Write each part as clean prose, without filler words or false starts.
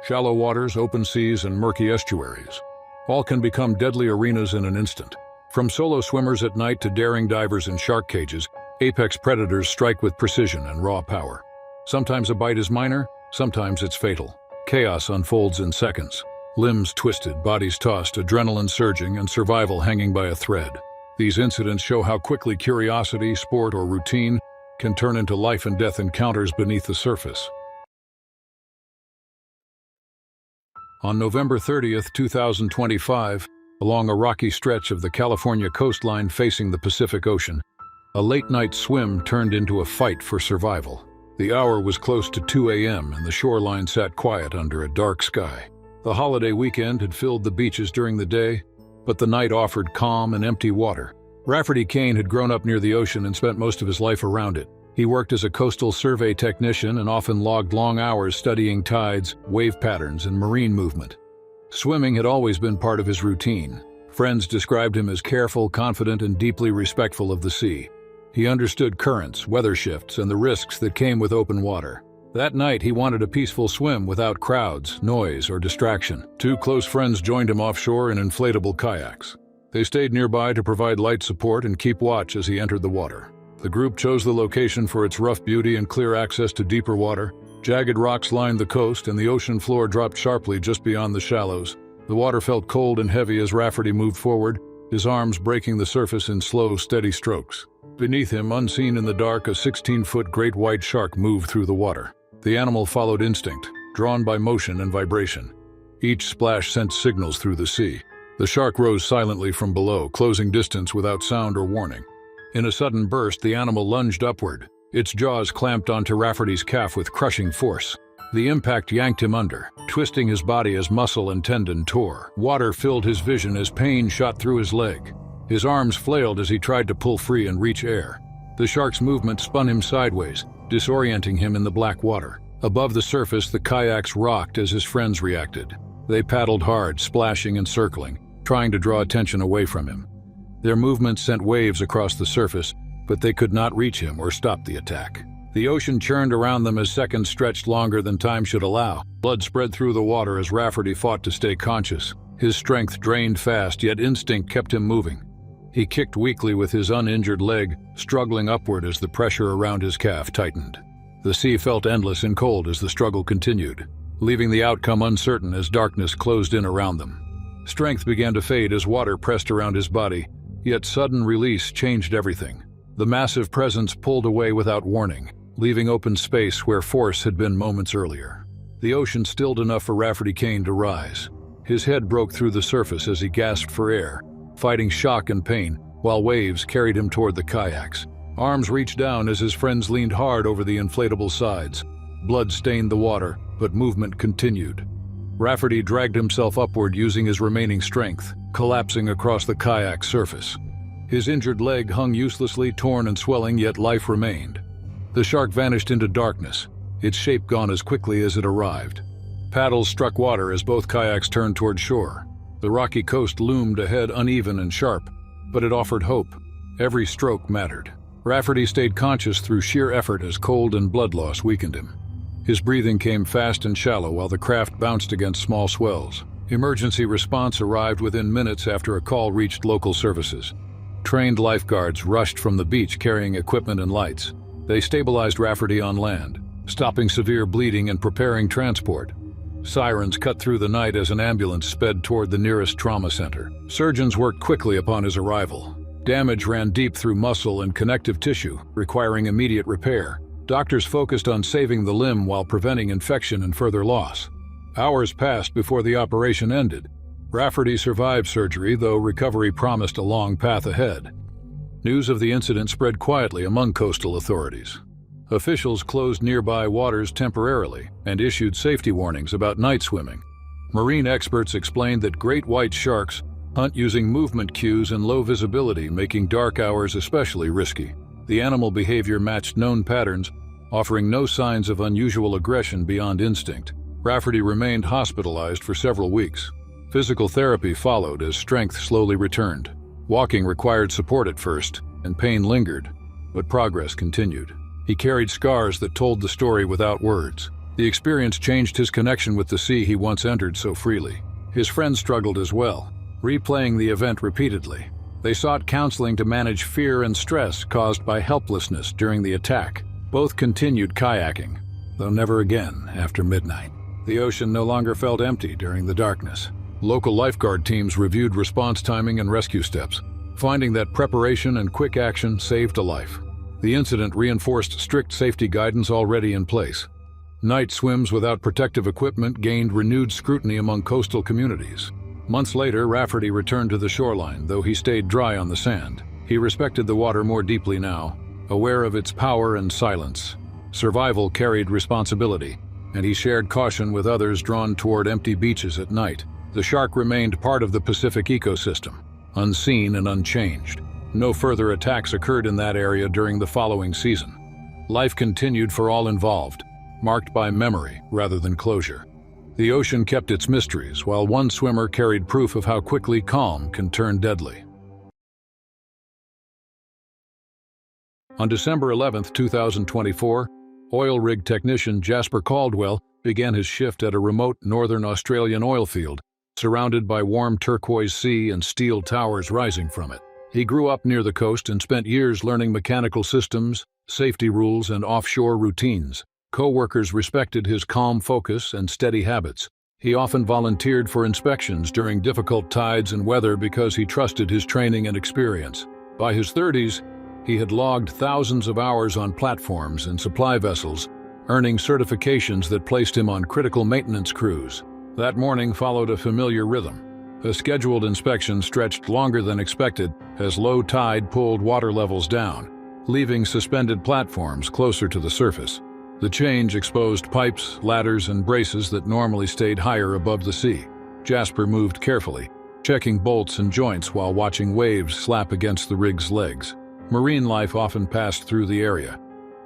Shallow waters, open seas, and murky estuaries. All can become deadly arenas in an instant. From solo swimmers at night to daring divers in shark cages, apex predators strike with precision and raw power. Sometimes a bite is minor, sometimes it's fatal. Chaos unfolds in seconds. Limbs twisted, bodies tossed, adrenaline surging, and survival hanging by a thread. These incidents show how quickly curiosity, sport, or routine can turn into life-and-death encounters beneath the surface. On November 30th, 2025, along a rocky stretch of the California coastline facing the Pacific Ocean, a late-night swim turned into a fight for survival. The hour was close to 2 a.m. and the shoreline sat quiet under a dark sky. The holiday weekend had filled the beaches during the day, but the night offered calm and empty water. Rafferty Kane had grown up near the ocean and spent most of his life around it. He worked as a coastal survey technician and often logged long hours studying tides, wave patterns, and marine movement. Swimming had always been part of his routine. Friends described him as careful, confident, and deeply respectful of the sea. He understood currents, weather shifts, and the risks that came with open water. That night, he wanted a peaceful swim without crowds, noise, or distraction. Two close friends joined him offshore in inflatable kayaks. They stayed nearby to provide light support and keep watch as he entered the water. The group chose the location for its rough beauty and clear access to deeper water. Jagged rocks lined the coast, and the ocean floor dropped sharply just beyond the shallows. The water felt cold and heavy as Rafferty moved forward, his arms breaking the surface in slow, steady strokes. Beneath him, unseen in the dark, a 16-foot great white shark moved through the water. The animal followed instinct, drawn by motion and vibration. Each splash sent signals through the sea. The shark rose silently from below, closing distance without sound or warning. In a sudden burst, the animal lunged upward. Its jaws clamped onto Rafferty's calf with crushing force. The impact yanked him under, twisting his body as muscle and tendon tore. Water filled his vision as pain shot through his leg. His arms flailed as he tried to pull free and reach air. The shark's movement spun him sideways, disorienting him in the black water. Above the surface, the kayaks rocked as his friends reacted. They paddled hard, splashing and circling, trying to draw attention away from him. Their movement sent waves across the surface, but they could not reach him or stop the attack. The ocean churned around them as seconds stretched longer than time should allow. Blood spread through the water as Rafferty fought to stay conscious. His strength drained fast, yet instinct kept him moving. He kicked weakly with his uninjured leg, struggling upward as the pressure around his calf tightened. The sea felt endless and cold as the struggle continued, leaving the outcome uncertain as darkness closed in around them. Strength began to fade as water pressed around his body, yet sudden release changed everything. The massive presence pulled away without warning, leaving open space where force had been moments earlier. The ocean stilled enough for Rafferty Kane to rise. His head broke through the surface as he gasped for air, fighting shock and pain, while waves carried him toward the kayaks. Arms reached down as his friends leaned hard over the inflatable sides. Blood stained the water, but movement continued. Rafferty dragged himself upward using his remaining strength, collapsing across the kayak surface. His injured leg hung uselessly, torn and swelling, yet life remained. The shark vanished into darkness, its shape gone as quickly as it arrived. Paddles struck water as both kayaks turned toward shore. The rocky coast loomed ahead, uneven and sharp, but it offered hope. Every stroke mattered. Rafferty stayed conscious through sheer effort as cold and blood loss weakened him. His breathing came fast and shallow while the craft bounced against small swells. Emergency response arrived within minutes after a call reached local services. Trained lifeguards rushed from the beach carrying equipment and lights. They stabilized Rafferty on land, stopping severe bleeding and preparing transport. Sirens cut through the night as an ambulance sped toward the nearest trauma center. Surgeons worked quickly upon his arrival. Damage ran deep through muscle and connective tissue, requiring immediate repair. Doctors focused on saving the limb while preventing infection and further loss. Hours passed before the operation ended. Rafferty survived surgery, though recovery promised a long path ahead. News of the incident spread quietly among coastal authorities. Officials closed nearby waters temporarily and issued safety warnings about night swimming. Marine experts explained that great white sharks hunt using movement cues and low visibility, making dark hours especially risky. The animal behavior matched known patterns, offering no signs of unusual aggression beyond instinct. Rafferty remained hospitalized for several weeks. Physical therapy followed as strength slowly returned. Walking required support at first, and pain lingered, but progress continued. He carried scars that told the story without words. The experience changed his connection with the sea he once entered so freely. His friends struggled as well, replaying the event repeatedly. They sought counseling to manage fear and stress caused by helplessness during the attack. Both continued kayaking, though never again after midnight. The ocean no longer felt empty during the darkness. Local lifeguard teams reviewed response timing and rescue steps, finding that preparation and quick action saved a life. The incident reinforced strict safety guidance already in place. Night swims without protective equipment gained renewed scrutiny among coastal communities. Months later, Rafferty returned to the shoreline, though he stayed dry on the sand. He respected the water more deeply now, aware of its power and silence. Survival carried responsibility, and he shared caution with others drawn toward empty beaches at night. The shark remained part of the Pacific ecosystem, unseen and unchanged. No further attacks occurred in that area during the following season. Life continued for all involved, marked by memory rather than closure. The ocean kept its mysteries, while one swimmer carried proof of how quickly calm can turn deadly. On December 11, 2024, oil rig technician Jasper Caldwell began his shift at a remote northern Australian oil field, surrounded by warm turquoise sea and steel towers rising from it. He grew up near the coast and spent years learning mechanical systems, safety rules, and offshore routines. Co-workers respected his calm focus and steady habits. He often volunteered for inspections during difficult tides and weather because he trusted his training and experience. By his 30s, he had logged thousands of hours on platforms and supply vessels, earning certifications that placed him on critical maintenance crews. That morning followed a familiar rhythm. A scheduled inspection stretched longer than expected as low tide pulled water levels down, leaving suspended platforms closer to the surface. The change exposed pipes, ladders, and braces that normally stayed higher above the sea. Jasper moved carefully, checking bolts and joints while watching waves slap against the rig's legs. Marine life often passed through the area,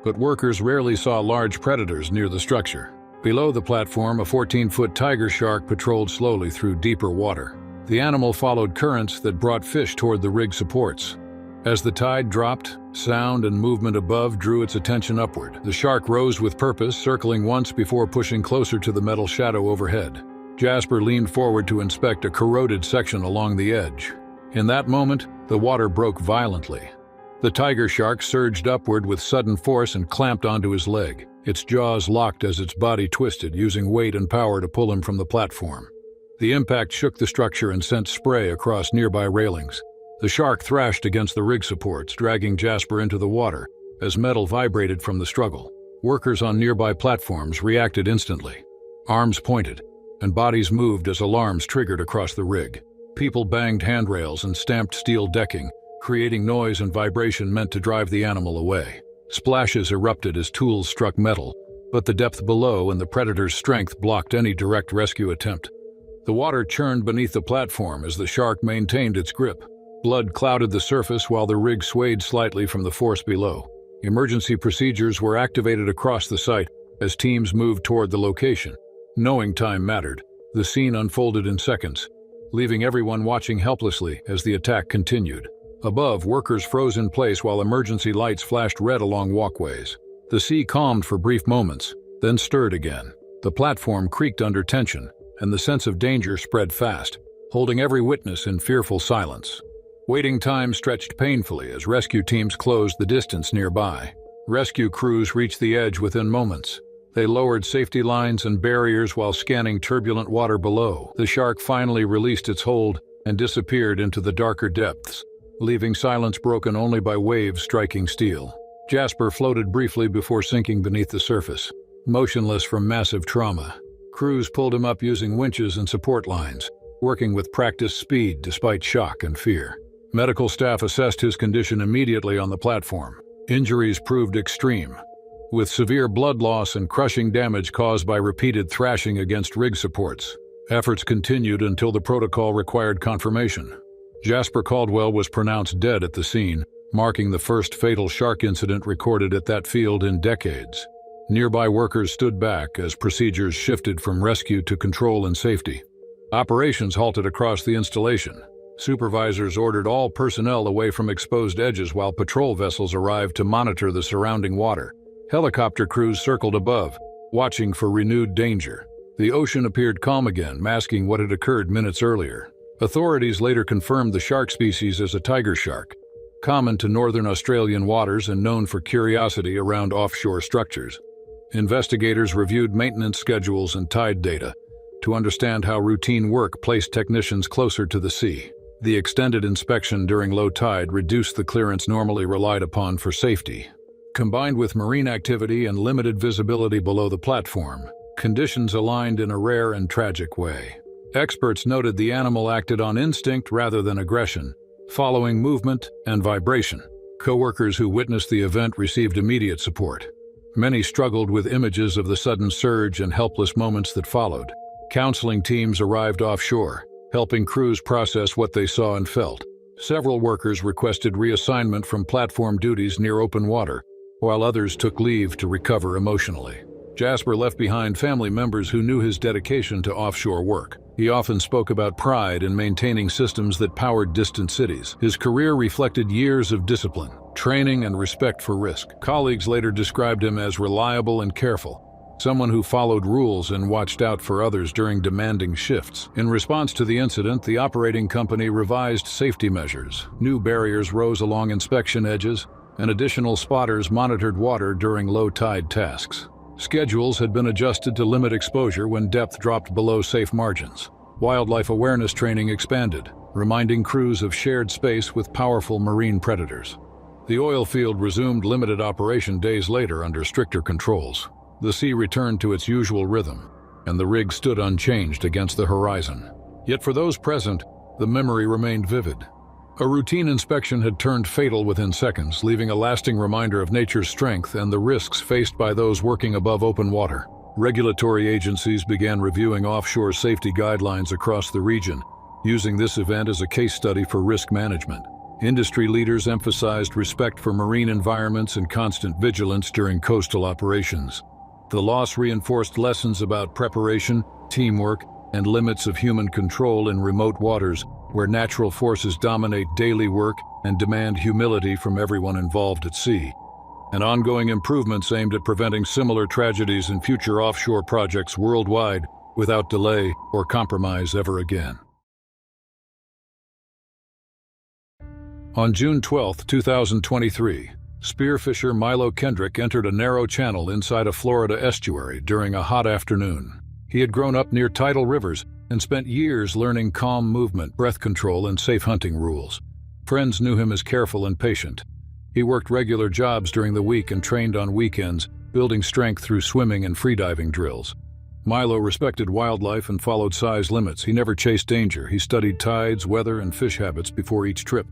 but workers rarely saw large predators near the structure. Below the platform, a 14-foot tiger shark patrolled slowly through deeper water. The animal followed currents that brought fish toward the rig supports. As the tide dropped, sound and movement above drew its attention upward. The shark rose with purpose, circling once before pushing closer to the metal shadow overhead. Jasper leaned forward to inspect a corroded section along the edge. In that moment, the water broke violently. The tiger shark surged upward with sudden force and clamped onto his leg. Its jaws locked as its body twisted, using weight and power to pull him from the platform. The impact shook the structure and sent spray across nearby railings. The shark thrashed against the rig supports, dragging Jasper into the water as metal vibrated from the struggle. Workers on nearby platforms reacted instantly. Arms pointed, and bodies moved as alarms triggered across the rig. People banged handrails and stamped steel decking, creating noise and vibration meant to drive the animal away. Splashes erupted as tools struck metal, but the depth below and the predator's strength blocked any direct rescue attempt. The water churned beneath the platform as the shark maintained its grip. Blood clouded the surface while the rig swayed slightly from the force below. Emergency procedures were activated across the site as teams moved toward the location. Knowing time mattered, the scene unfolded in seconds, leaving everyone watching helplessly as the attack continued. Above, workers froze in place while emergency lights flashed red along walkways. The sea calmed for brief moments, then stirred again. The platform creaked under tension, and the sense of danger spread fast, holding every witness in fearful silence. Waiting time stretched painfully as rescue teams closed the distance nearby. Rescue crews reached the edge within moments. They lowered safety lines and barriers while scanning turbulent water below. The shark finally released its hold and disappeared into the darker depths, leaving silence broken only by waves striking steel. Jasper floated briefly before sinking beneath the surface, motionless from massive trauma. Crews pulled him up using winches and support lines, working with practiced speed despite shock and fear. Medical staff assessed his condition immediately on the platform. Injuries proved extreme, with severe blood loss and crushing damage caused by repeated thrashing against rig supports. Efforts continued until the protocol required confirmation. Jasper Caldwell was pronounced dead at the scene, marking the first fatal shark incident recorded at that field in decades. Nearby workers stood back as procedures shifted from rescue to control and safety. Operations halted across the installation. Supervisors ordered all personnel away from exposed edges while patrol vessels arrived to monitor the surrounding water. Helicopter crews circled above, watching for renewed danger. The ocean appeared calm again, masking what had occurred minutes earlier. Authorities later confirmed the shark species as a tiger shark, common to northern Australian waters and known for curiosity around offshore structures. Investigators reviewed maintenance schedules and tide data to understand how routine work placed technicians closer to the sea. The extended inspection during low tide reduced the clearance normally relied upon for safety. Combined with marine activity and limited visibility below the platform, conditions aligned in a rare and tragic way. Experts noted the animal acted on instinct rather than aggression, following movement and vibration. Coworkers who witnessed the event received immediate support. Many struggled with images of the sudden surge and helpless moments that followed. Counseling teams arrived offshore, helping crews process what they saw and felt. Several workers requested reassignment from platform duties near open water, while others took leave to recover emotionally. Jasper left behind family members who knew his dedication to offshore work. He often spoke about pride in maintaining systems that powered distant cities. His career reflected years of discipline, training, and respect for risk. Colleagues later described him as reliable and careful, someone who followed rules and watched out for others during demanding shifts. In response to the incident, the operating company revised safety measures. New barriers rose along inspection edges, and additional spotters monitored water during low-tide tasks. Schedules had been adjusted to limit exposure when depth dropped below safe margins. Wildlife awareness training expanded, reminding crews of shared space with powerful marine predators. The oil field resumed limited operation days later under stricter controls. The sea returned to its usual rhythm, and the rig stood unchanged against the horizon. Yet for those present, the memory remained vivid. A routine inspection had turned fatal within seconds, leaving a lasting reminder of nature's strength and the risks faced by those working above open water. Regulatory agencies began reviewing offshore safety guidelines across the region, using this event as a case study for risk management. Industry leaders emphasized respect for marine environments and constant vigilance during coastal operations. The loss reinforced lessons about preparation, teamwork, and limits of human control in remote waters, where natural forces dominate daily work and demand humility from everyone involved at sea. And ongoing improvements aimed at preventing similar tragedies in future offshore projects worldwide without delay or compromise ever again. On June 12, 2023, spearfisher Milo Kendrick entered a narrow channel inside a Florida estuary during a hot afternoon. He had grown up near tidal rivers and spent years learning calm movement, breath control, and safe hunting rules. Friends knew him as careful and patient. He worked regular jobs during the week and trained on weekends, building strength through swimming and freediving drills. Milo respected wildlife and followed size limits. He never chased danger. He studied tides, weather, and fish habits before each trip.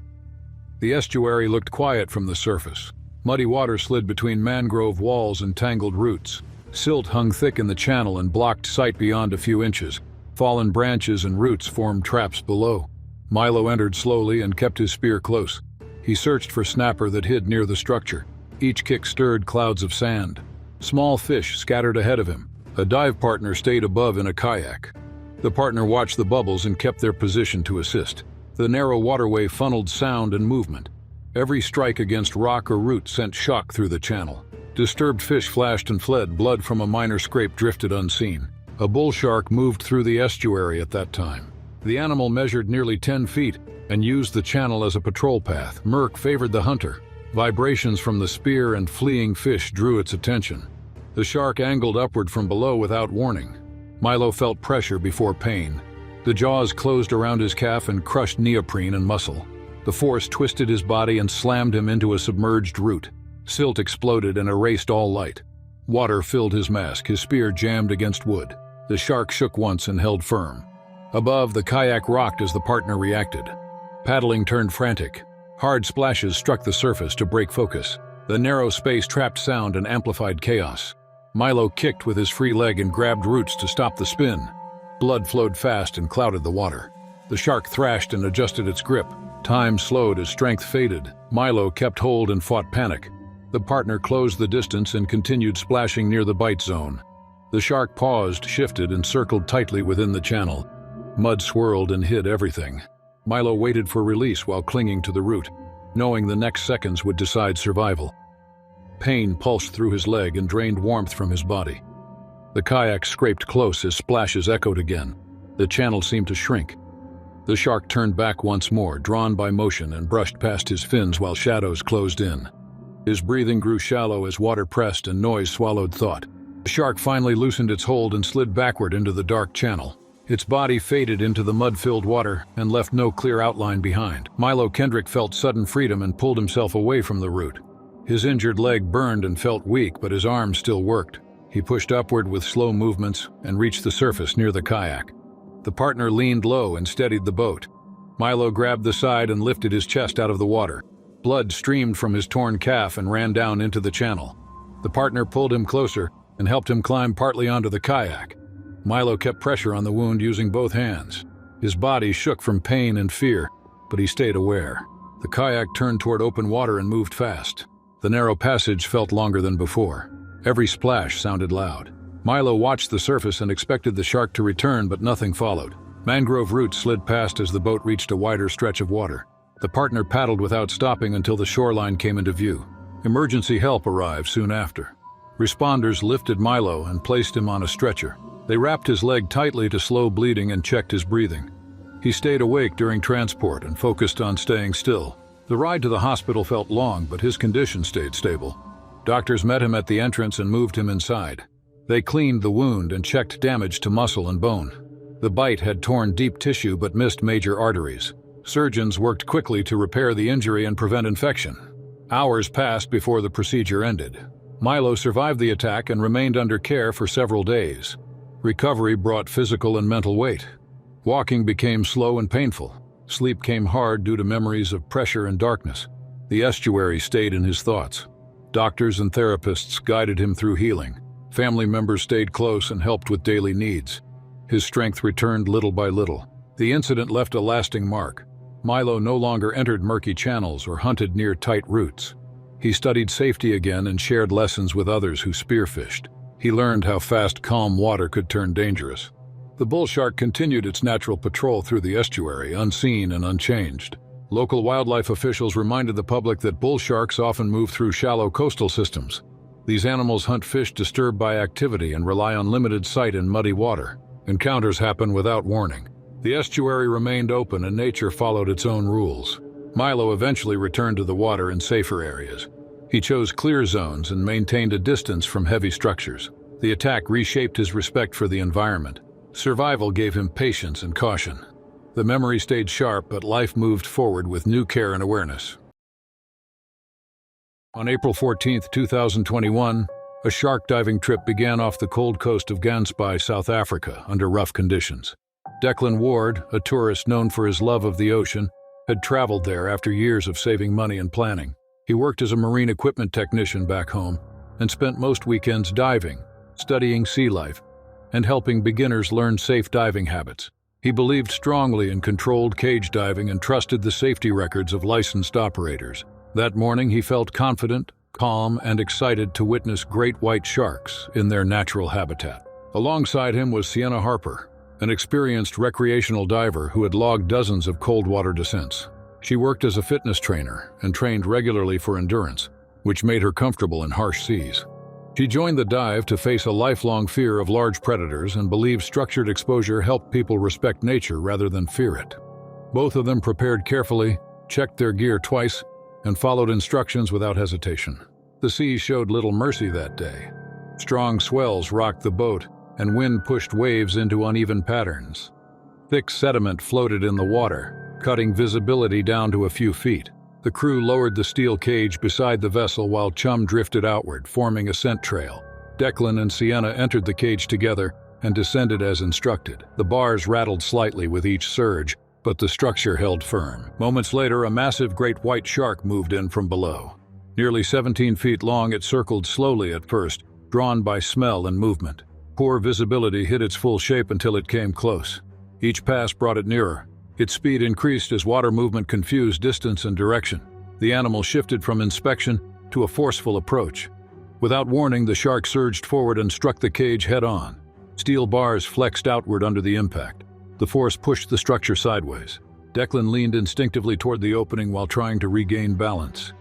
The estuary looked quiet from the surface. Muddy water slid between mangrove walls and tangled roots. Silt hung thick in the channel and blocked sight beyond a few inches. Fallen branches and roots formed traps below. Milo entered slowly and kept his spear close. He searched for snapper that hid near the structure. Each kick stirred clouds of sand. Small fish scattered ahead of him. A dive partner stayed above in a kayak. The partner watched the bubbles and kept their position to assist. The narrow waterway funneled sound and movement. Every strike against rock or root sent shock through the channel. Disturbed fish flashed and fled. Blood from a minor scrape drifted unseen. A bull shark moved through the estuary at that time. The animal measured nearly 10 feet and used the channel as a patrol path. Murk favored the hunter. Vibrations from the spear and fleeing fish drew its attention. The shark angled upward from below without warning. Milo felt pressure before pain. The jaws closed around his calf and crushed neoprene and muscle. The force twisted his body and slammed him into a submerged root. Silt exploded and erased all light. Water filled his mask. His spear jammed against wood. The shark shook once and held firm. Above, the kayak rocked as the partner reacted. Paddling turned frantic. Hard splashes struck the surface to break focus. The narrow space trapped sound and amplified chaos. Milo kicked with his free leg and grabbed roots to stop the spin. Blood flowed fast and clouded the water. The shark thrashed and adjusted its grip. Time slowed as strength faded. Milo kept hold and fought panic. The partner closed the distance and continued splashing near the bite zone. The shark paused, shifted, and circled tightly within the channel. Mud swirled and hid everything. Milo waited for release while clinging to the root, knowing the next seconds would decide survival. Pain pulsed through his leg and drained warmth from his body. The kayak scraped close as splashes echoed again. The channel seemed to shrink. The shark turned back once more, drawn by motion, and brushed past his fins while shadows closed in. His breathing grew shallow as water pressed and noise swallowed thought. The shark finally loosened its hold and slid backward into the dark channel. Its body faded into the mud-filled water and left no clear outline behind. Milo Kendrick felt sudden freedom and pulled himself away from the root. His injured leg burned and felt weak, but his arms still worked. He pushed upward with slow movements and reached the surface near the kayak. The partner leaned low and steadied the boat. Milo grabbed the side and lifted his chest out of the water. Blood streamed from his torn calf and ran down into the channel. The partner pulled him closer and helped him climb partly onto the kayak. Milo kept pressure on the wound using both hands. His body shook from pain and fear, but he stayed aware. The kayak turned toward open water and moved fast. The narrow passage felt longer than before. Every splash sounded loud. Milo watched the surface and expected the shark to return, but nothing followed. Mangrove roots slid past as the boat reached a wider stretch of water. The partner paddled without stopping until the shoreline came into view. Emergency help arrived soon after. Responders lifted Milo and placed him on a stretcher. They wrapped his leg tightly to slow bleeding and checked his breathing. He stayed awake during transport and focused on staying still. The ride to the hospital felt long, but his condition stayed stable. Doctors met him at the entrance and moved him inside. They cleaned the wound and checked damage to muscle and bone. The bite had torn deep tissue but missed major arteries. Surgeons worked quickly to repair the injury and prevent infection. Hours passed before the procedure ended. Milo survived the attack and remained under care for several days. Recovery brought physical and mental weight. Walking became slow and painful. Sleep came hard due to memories of pressure and darkness. The estuary stayed in his thoughts. Doctors and therapists guided him through healing. Family members stayed close and helped with daily needs. His strength returned little by little. The incident left a lasting mark. Milo no longer entered murky channels or hunted near tight roots. He studied safety again and shared lessons with others who spearfished. He learned how fast, calm water could turn dangerous. The bull shark continued its natural patrol through the estuary, unseen and unchanged. Local wildlife officials reminded the public that bull sharks often move through shallow coastal systems. These animals hunt fish disturbed by activity and rely on limited sight in muddy water. Encounters happen without warning. The estuary remained open and nature followed its own rules. Milo eventually returned to the water in safer areas. He chose clear zones and maintained a distance from heavy structures. The attack reshaped his respect for the environment. Survival gave him patience and caution. The memory stayed sharp, but life moved forward with new care and awareness. On April 14, 2021, a shark diving trip began off the cold coast of Gansby, South Africa, under rough conditions. Declan Ward, a tourist known for his love of the ocean, had traveled there after years of saving money and planning. He worked as a marine equipment technician back home and spent most weekends diving, studying sea life, and helping beginners learn safe diving habits. He believed strongly in controlled cage diving and trusted the safety records of licensed operators. That morning, he felt confident, calm, and excited to witness great white sharks in their natural habitat. Alongside him was Sienna Harper, an experienced recreational diver who had logged dozens of cold water descents. She worked as a fitness trainer and trained regularly for endurance, which made her comfortable in harsh seas. She joined the dive to face a lifelong fear of large predators and believed structured exposure helped people respect nature rather than fear it. Both of them prepared carefully, checked their gear twice, and followed instructions without hesitation. The sea showed little mercy that day. Strong swells rocked the boat, and wind pushed waves into uneven patterns. Thick sediment floated in the water, cutting visibility down to a few feet. The crew lowered the steel cage beside the vessel while chum drifted outward, forming a scent trail. Declan and Sienna entered the cage together and descended as instructed. The bars rattled slightly with each surge, but the structure held firm. Moments later, a massive great white shark moved in from below. Nearly 17 feet long, it circled slowly at first, drawn by smell and movement. Poor visibility hid its full shape until it came close. Each pass brought it nearer. Its speed increased as water movement confused distance and direction. The animal shifted from inspection to a forceful approach. Without warning, the shark surged forward and struck the cage head-on. Steel bars flexed outward under the impact. The force pushed the structure sideways. Declan leaned instinctively toward the opening while trying to regain balance.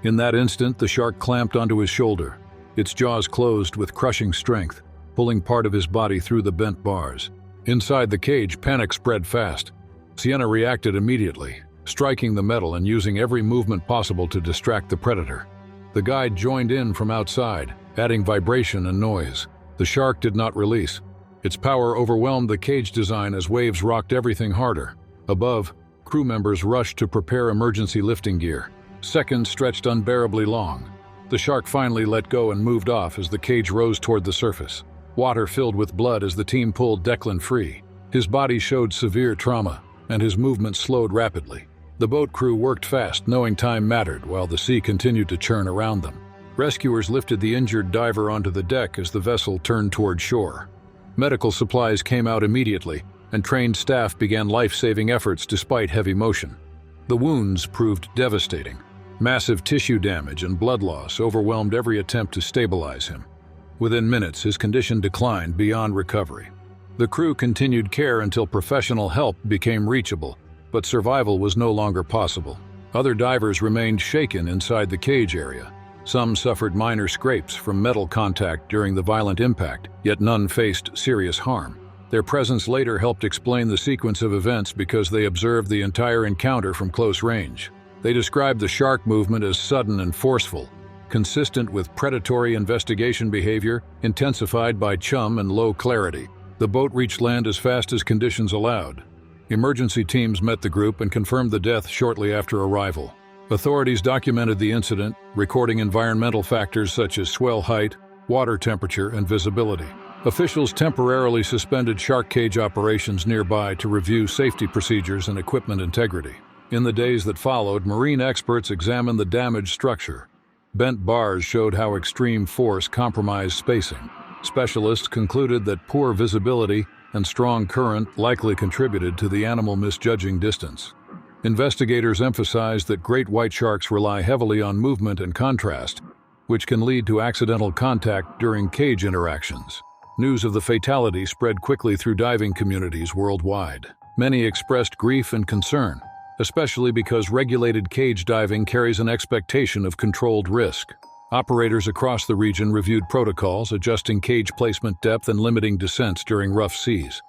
In that instant, the shark clamped onto his shoulder. Its jaws closed with crushing strength. pulling part of his body through the bent bars. Inside the cage, panic spread fast. Sienna reacted immediately, striking the metal and using every movement possible to distract the predator. The guide joined in from outside, adding vibration and noise. The shark did not release. Its power overwhelmed the cage design as waves rocked everything harder. Above, crew members rushed to prepare emergency lifting gear. Seconds stretched unbearably long. The shark finally let go and moved off as the cage rose toward the surface. Water filled with blood as the team pulled Declan free. His body showed severe trauma, and his movement slowed rapidly. The boat crew worked fast, knowing time mattered, while the sea continued to churn around them. Rescuers lifted the injured diver onto the deck as the vessel turned toward shore. Medical supplies came out immediately, and trained staff began life-saving efforts despite heavy motion. The wounds proved devastating. Massive tissue damage and blood loss overwhelmed every attempt to stabilize him. Within minutes, his condition declined beyond recovery. The crew continued care until professional help became reachable, but survival was no longer possible. Other divers remained shaken inside the cage area. Some suffered minor scrapes from metal contact during the violent impact, yet none faced serious harm. Their presence later helped explain the sequence of events because they observed the entire encounter from close range. They described the shark movement as sudden and forceful, consistent with predatory investigation behavior intensified by chum and low clarity. The boat reached land as fast as conditions allowed. Emergency teams met the group and confirmed the death shortly after arrival. Authorities documented the incident, recording environmental factors such as swell height, water temperature, and visibility. Officials temporarily suspended shark cage operations nearby to review safety procedures and equipment integrity. In the days that followed, marine experts examined the damaged structure. Bent bars showed how extreme force compromised spacing. Specialists concluded that poor visibility and strong current likely contributed to the animal misjudging distance. Investigators emphasized that great white sharks rely heavily on movement and contrast, which can lead to accidental contact during cage interactions. News of the fatality spread quickly through diving communities worldwide. Many expressed grief and concern, especially because regulated cage diving carries an expectation of controlled risk. Operators across the region reviewed protocols, adjusting cage placement depth and limiting descents during rough seas.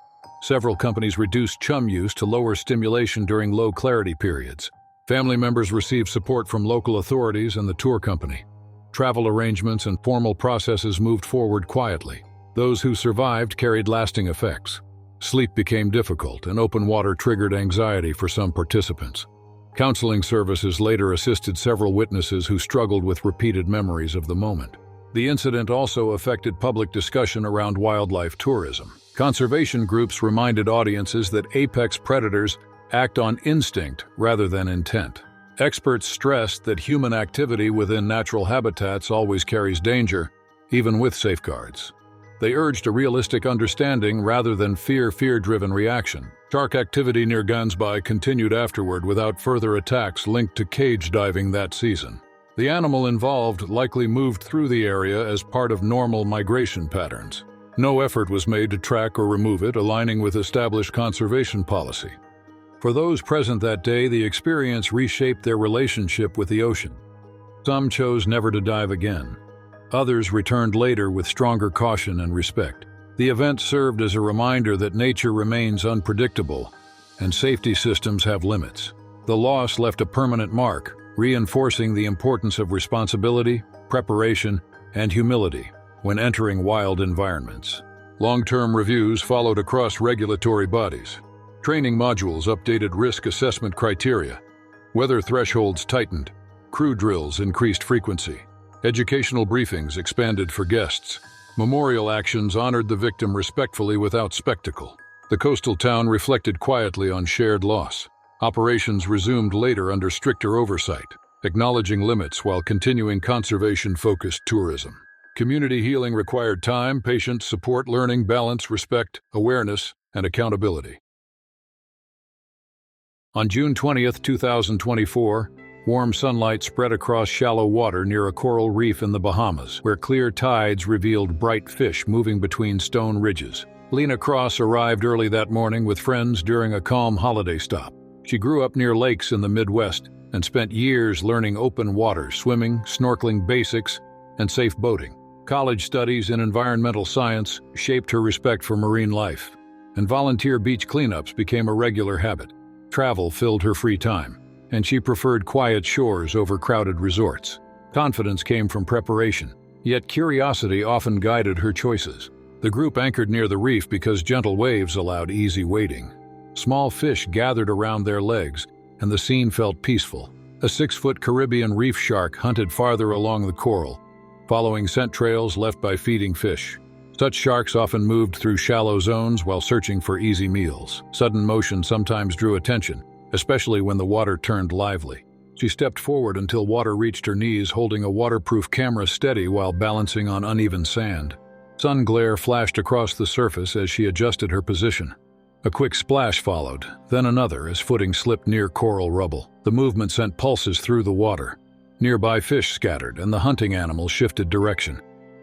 Several companies reduced chum use to lower stimulation during low clarity periods. Family members received support from local authorities and the tour company. Travel arrangements and formal processes moved forward quietly. Those who survived carried lasting effects. Sleep became difficult, and open water triggered anxiety for some participants. Counseling services later assisted several witnesses who struggled with repeated memories of the moment. The incident also affected public discussion around wildlife tourism. Conservation groups reminded audiences that apex predators act on instinct rather than intent. Experts stressed that human activity within natural habitats always carries danger, even with safeguards. They urged a realistic understanding rather than fear-driven reaction. Shark activity near Gansbai continued afterward without further attacks linked to cage diving that season. The animal involved likely moved through the area as part of normal migration patterns. No effort was made to track or remove it, aligning with established conservation policy. For those present that day, the experience reshaped their relationship with the ocean. Some chose never to dive again. Others returned later with stronger caution and respect. The event served as a reminder that nature remains unpredictable and safety systems have limits. The loss left a permanent mark, reinforcing the importance of responsibility, preparation, and humility when entering wild environments. Long-term reviews followed across regulatory bodies. Training modules updated risk assessment criteria. Weather thresholds tightened. Crew drills increased frequency. Educational briefings expanded for guests. Memorial actions honored the victim respectfully without spectacle. The coastal town reflected quietly on shared loss. Operations resumed later under stricter oversight, acknowledging limits while continuing conservation-focused tourism. Community healing required time, patience, support, learning, balance, respect, awareness, and accountability. On June 20, 2024, warm sunlight spread across shallow water near a coral reef in the Bahamas, where clear tides revealed bright fish moving between stone ridges. Lena Cross arrived early that morning with friends during a calm holiday stop. She grew up near lakes in the Midwest and spent years learning open water, swimming, snorkeling basics, and safe boating. College studies in environmental science shaped her respect for marine life, and volunteer beach cleanups became a regular habit. Travel filled her free time, and she preferred quiet shores over crowded resorts. Confidence came from preparation, yet curiosity often guided her choices. The group anchored near the reef because gentle waves allowed easy wading. Small fish gathered around their legs, and the scene felt peaceful. A 6-foot Caribbean reef shark hunted farther along the coral, following scent trails left by feeding fish. Such sharks often moved through shallow zones while searching for easy meals. Sudden motion sometimes drew attention, especially when the water turned lively. She stepped forward until water reached her knees, holding a waterproof camera steady while balancing on uneven sand. Sun glare flashed across the surface as she adjusted her position. A quick splash followed, then another as footing slipped near coral rubble. The movement sent pulses through the water. Nearby fish scattered, and the hunting animal shifted direction.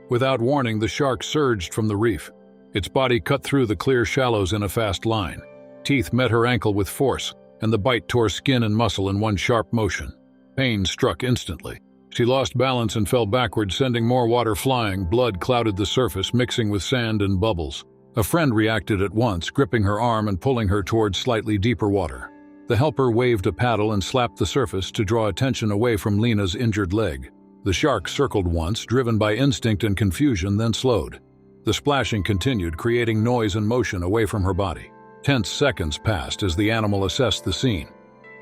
Without warning, the shark surged from the reef. Its body cut through the clear shallows in a fast line. Teeth met her ankle with force, and the bite tore skin and muscle in one sharp motion. Pain struck instantly. She lost balance and fell backward, sending more water flying. Blood clouded the surface, mixing with sand and bubbles. A friend reacted at once, gripping her arm and pulling her towards slightly deeper water. The helper waved a paddle and slapped the surface to draw attention away from Lena's injured leg. The shark circled once, driven by instinct and confusion, then slowed. The splashing continued, creating noise and motion away from her body. Tense seconds passed as the animal assessed the scene.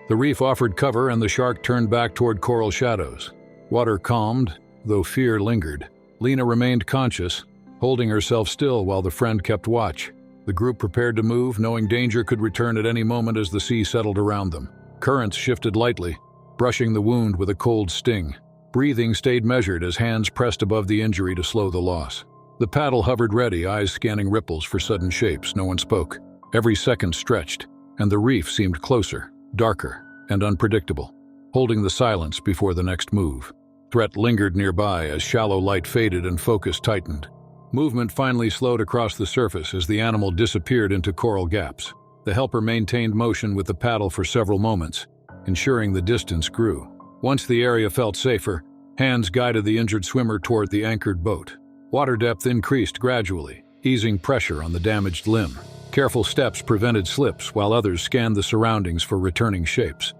The reef offered cover and the shark turned back toward coral shadows. Water calmed, though fear lingered. Lena remained conscious, holding herself still while the friend kept watch. The group prepared to move, knowing danger could return at any moment as the sea settled around them. Currents shifted lightly, brushing the wound with a cold sting. Breathing stayed measured as hands pressed above the injury to slow the loss. The paddle hovered ready, eyes scanning ripples for sudden shapes. No one spoke. Every second stretched, and the reef seemed closer, darker, and unpredictable, holding the silence before the next move. Threat lingered nearby as shallow light faded and focus tightened. Movement finally slowed across the surface as the animal disappeared into coral gaps. The helper maintained motion with the paddle for several moments, ensuring the distance grew. Once the area felt safer, hands guided the injured swimmer toward the anchored boat. Water depth increased gradually, easing pressure on the damaged limb. Careful steps prevented slips while others scanned the surroundings for returning shapes.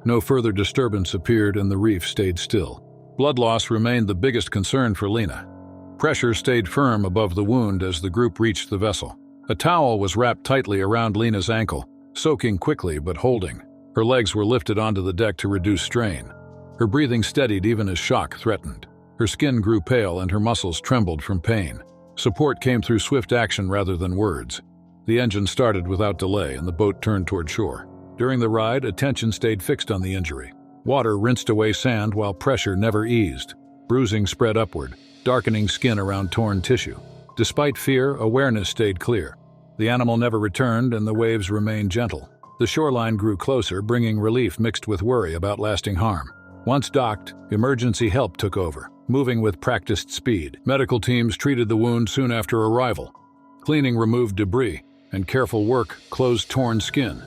No further disturbance appeared and the reef stayed still. Blood loss remained the biggest concern for Lena. Pressure stayed firm above the wound as the group reached the vessel. A towel was wrapped tightly around Lena's ankle, soaking quickly but holding. Her legs were lifted onto the deck to reduce strain. Her breathing steadied even as shock threatened. Her skin grew pale and her muscles trembled from pain. Support came through swift action rather than words. The engine started without delay and the boat turned toward shore. During the ride, attention stayed fixed on the injury. Water rinsed away sand while pressure never eased. Bruising spread upward, darkening skin around torn tissue. Despite fear, awareness stayed clear. The animal never returned and the waves remained gentle. The shoreline grew closer, bringing relief mixed with worry about lasting harm. Once docked, emergency help took over, moving with practiced speed. Medical teams treated the wound soon after arrival. Cleaning removed debris, and careful work closed torn skin.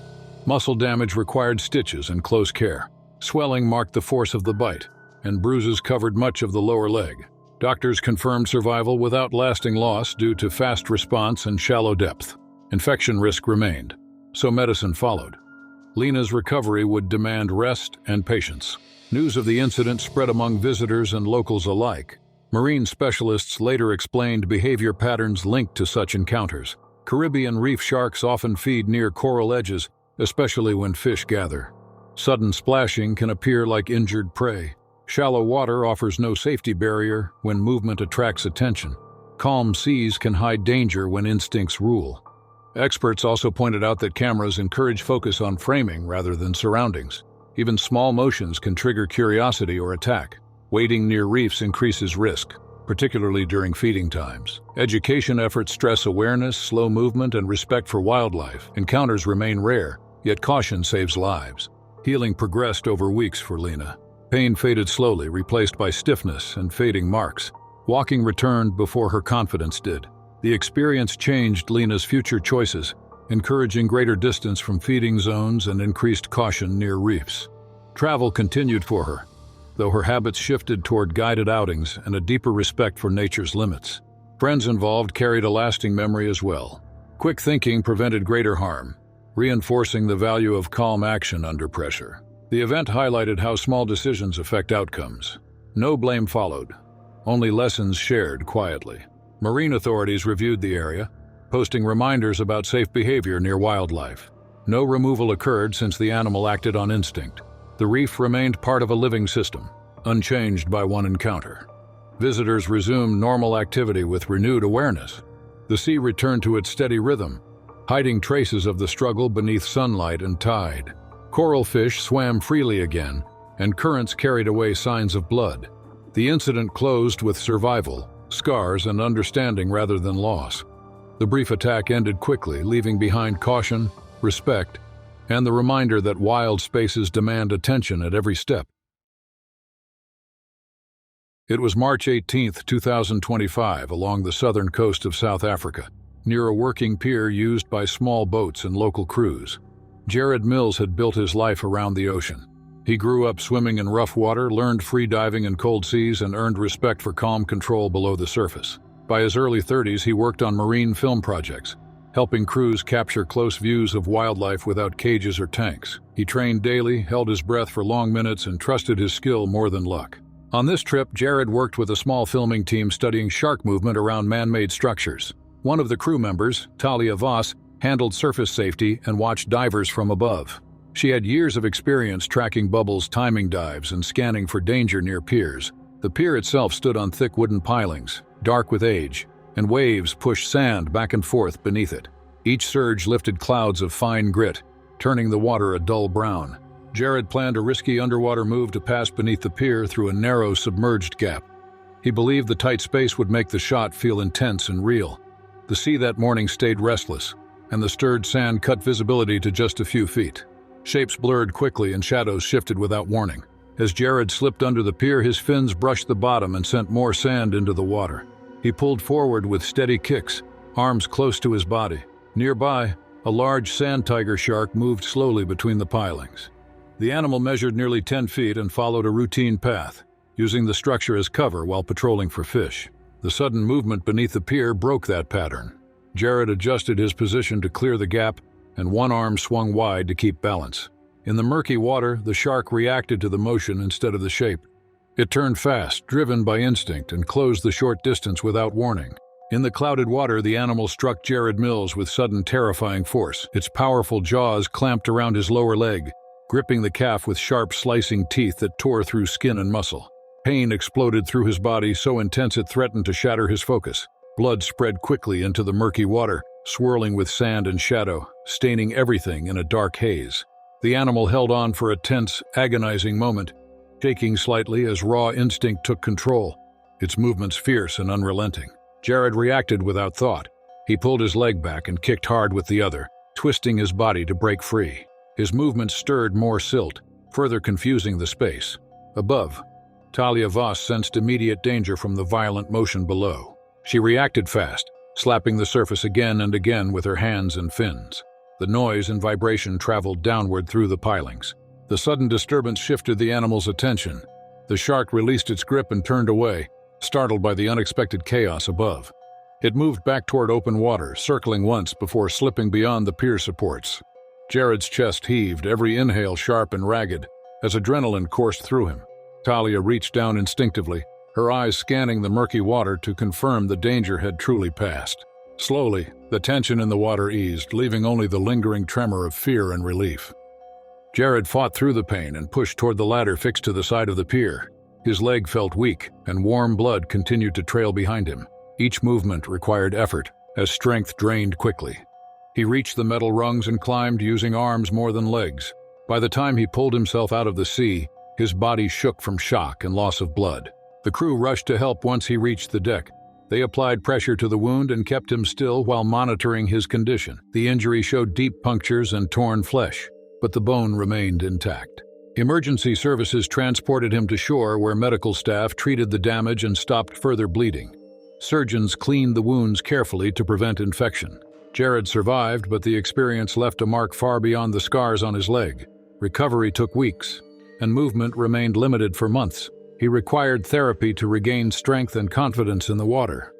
Muscle damage required stitches and close care. Swelling marked the force of the bite, and bruises covered much of the lower leg. Doctors confirmed survival without lasting loss due to fast response and shallow depth. Infection risk remained, so medicine followed. Lena's recovery would demand rest and patience. News of the incident spread among visitors and locals alike. Marine specialists later explained behavior patterns linked to such encounters. Caribbean reef sharks often feed near coral edges, especially when fish gather. Sudden splashing can appear like injured prey. Shallow water offers no safety barrier when movement attracts attention. Calm seas can hide danger when instincts rule. Experts also pointed out that cameras encourage focus on framing rather than surroundings. Even small motions can trigger curiosity or attack. Wading near reefs increases risk, particularly during feeding times. Education efforts stress awareness, slow movement, and respect for wildlife. Encounters remain rare, yet caution saves lives. Healing progressed over weeks for Lena. Pain faded slowly, replaced by stiffness and fading marks. Walking returned before her confidence did. The experience changed Lena's future choices, encouraging greater distance from feeding zones and increased caution near reefs. Travel continued for her, though her habits shifted toward guided outings and a deeper respect for nature's limits. Friends involved carried a lasting memory as well. Quick thinking prevented greater harm, reinforcing the value of calm action under pressure. The event highlighted how small decisions affect outcomes. No blame followed, only lessons shared quietly. Marine authorities reviewed the area, posting reminders about safe behavior near wildlife. No removal occurred since the animal acted on instinct. The reef remained part of a living system, unchanged by one encounter. Visitors resumed normal activity with renewed awareness. The sea returned to its steady rhythm, hiding traces of the struggle beneath sunlight and tide. Coral fish swam freely again, and currents carried away signs of blood. The incident closed with survival, scars, and understanding rather than loss. The brief attack ended quickly, leaving behind caution, respect, and the reminder that wild spaces demand attention at every step. It was March 18, 2025, along the southern coast of South Africa, near a working pier used by small boats and local crews. Jared Mills had built his life around the ocean. He grew up swimming in rough water, learned free diving in cold seas, and earned respect for calm control below the surface. By his early 30s, he worked on marine film projects, helping crews capture close views of wildlife without cages or tanks. He trained daily, held his breath for long minutes, and trusted his skill more than luck. On this trip, Jared worked with a small filming team studying shark movement around man-made structures. One of the crew members, Talia Voss, handled surface safety and watched divers from above. She had years of experience tracking bubbles, timing dives, and scanning for danger near piers. The pier itself stood on thick wooden pilings, dark with age, and waves pushed sand back and forth beneath it. Each surge lifted clouds of fine grit, turning the water a dull brown. Jared planned a risky underwater move to pass beneath the pier through a narrow, submerged gap. He believed the tight space would make the shot feel intense and real. The sea that morning stayed restless, and the stirred sand cut visibility to just a few feet. Shapes blurred quickly and shadows shifted without warning. As Jared slipped under the pier, his fins brushed the bottom and sent more sand into the water. He pulled forward with steady kicks, arms close to his body. Nearby, a large sand tiger shark moved slowly between the pilings. The animal measured nearly 10 feet and followed a routine path, using the structure as cover while patrolling for fish. The sudden movement beneath the pier broke that pattern. Jared adjusted his position to clear the gap, and one arm swung wide to keep balance. In the murky water, the shark reacted to the motion instead of the shape. It turned fast, driven by instinct, and closed the short distance without warning. In the clouded water, the animal struck Jared Mills with sudden, terrifying force. Its powerful jaws clamped around his lower leg, gripping the calf with sharp, slicing teeth that tore through skin and muscle. Pain exploded through his body, so intense it threatened to shatter his focus. Blood spread quickly into the murky water, swirling with sand and shadow, staining everything in a dark haze. The animal held on for a tense, agonizing moment, shaking slightly as raw instinct took control, its movements fierce and unrelenting. Jared reacted without thought. He pulled his leg back and kicked hard with the other, twisting his body to break free. His movements stirred more silt, further confusing the space. Above, Talia Voss sensed immediate danger from the violent motion below. She reacted fast, slapping the surface again and again with her hands and fins. The noise and vibration traveled downward through the pilings. The sudden disturbance shifted the animal's attention. The shark released its grip and turned away, startled by the unexpected chaos above. It moved back toward open water, circling once before slipping beyond the pier supports. Jared's chest heaved, every inhale sharp and ragged, as adrenaline coursed through him. Talia reached down instinctively, her eyes scanning the murky water to confirm the danger had truly passed. Slowly, the tension in the water eased, leaving only the lingering tremor of fear and relief. Jared fought through the pain and pushed toward the ladder fixed to the side of the pier. His leg felt weak, and warm blood continued to trail behind him. Each movement required effort, as strength drained quickly. He reached the metal rungs and climbed using arms more than legs. By the time he pulled himself out of the sea, his body shook from shock and loss of blood. The crew rushed to help once he reached the deck. They applied pressure to the wound and kept him still while monitoring his condition. The injury showed deep punctures and torn flesh, but the bone remained intact. Emergency services transported him to shore where medical staff treated the damage and stopped further bleeding. Surgeons cleaned the wounds carefully to prevent infection. Jared survived, but the experience left a mark far beyond the scars on his leg. Recovery took weeks, and movement remained limited for months. He required therapy to regain strength and confidence in the water.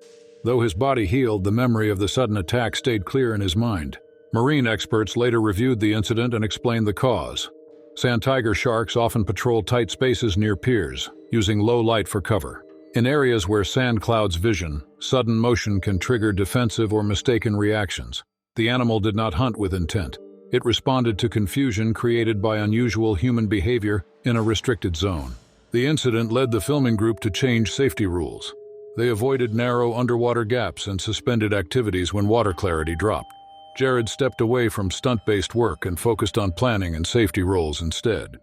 Though his body healed, the memory of the sudden attack stayed clear in his mind. Marine experts later reviewed the incident and explained the cause. Sand tiger sharks often patrol tight spaces near piers, using low light for cover. In areas where sand clouds vision, sudden motion can trigger defensive or mistaken reactions. The animal did not hunt with intent. It responded to confusion created by unusual human behavior in a restricted zone. The incident led the filming group to change safety rules. They avoided narrow underwater gaps and suspended activities when water clarity dropped. Jared stepped away from stunt-based work and focused on planning and safety roles instead.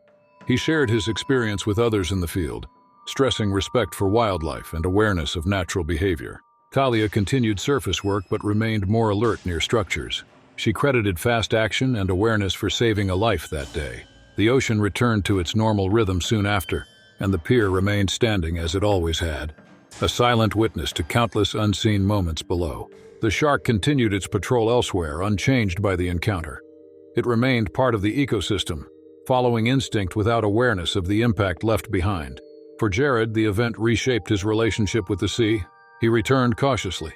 He shared his experience with others in the field, stressing respect for wildlife and awareness of natural behavior. Talia continued surface work but remained more alert near structures. She credited fast action and awareness for saving a life that day. The ocean returned to its normal rhythm soon after, and the pier remained standing as it always had, a silent witness to countless unseen moments below. The shark continued its patrol elsewhere, unchanged by the encounter. It remained part of the ecosystem, following instinct without awareness of the impact left behind. For Jared, the event reshaped his relationship with the sea. He returned cautiously,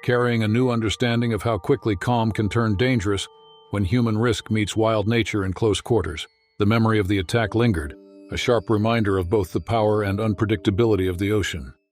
carrying a new understanding of how quickly calm can turn dangerous when human risk meets wild nature in close quarters. The memory of the attack lingered, a sharp reminder of both the power and unpredictability of the ocean.